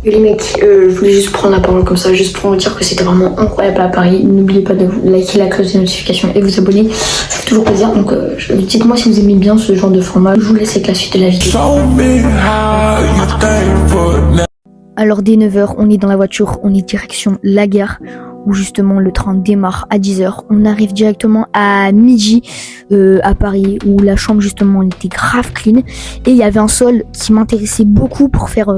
Et les mecs, je voulais juste prendre la parole comme ça, juste pour vous dire que c'était vraiment incroyable à Paris. N'oubliez pas de liker la cloche de notification et vous abonner, ça fait toujours plaisir. Donc dites-moi si vous aimez bien ce genre de format. Je vous laisse avec la suite de la vidéo. Alors dès 9h, on est dans la voiture, on est direction la gare où justement le train démarre à 10h. On arrive directement à midi à Paris où la chambre justement était grave clean et il y avait un sol qui m'intéressait beaucoup pour faire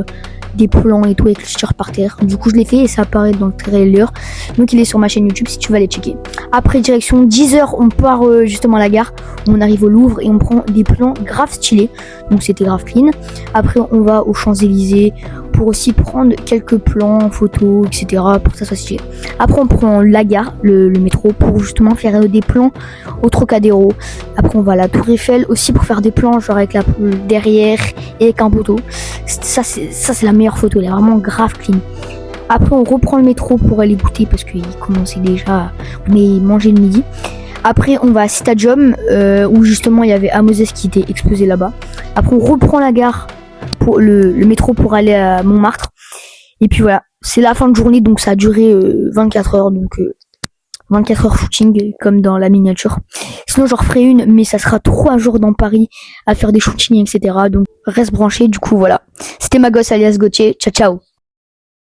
des plans et tout avec le sticker par terre. Du coup je l'ai fait et ça apparaît dans le trailer. Donc il est sur ma chaîne YouTube si tu vas aller checker. Après direction 10h, on part justement à la gare. On arrive au Louvre et on prend des plans grave stylés. Donc c'était grave clean. Après on va aux Champs-Élysées pour aussi prendre quelques plans, photos, etc. pour que ça soit stylé. Après on prend la gare, le métro, pour justement faire des plans au Trocadéro. Après on va à la Tour Eiffel aussi pour faire des plans genre avec la derrière et avec un poteau. Ça c'est la meilleure photo, elle est vraiment grave clean. Après on reprend le métro pour aller goûter parce qu'il commençait déjà, on est mangé le midi. Après on va à Stadium où justement il y avait Amoses qui était exposé là-bas. Après on reprend la gare pour le métro pour aller à Montmartre. Et puis voilà, c'est la fin de journée donc ça a duré 24 heures. Donc 24 heures shooting comme dans la miniature. Sinon j'en referai une mais ça sera 3 jours dans Paris à faire des shootings etc. Donc reste branché du coup voilà. C'était ma gosse alias Gauthier, ciao ciao.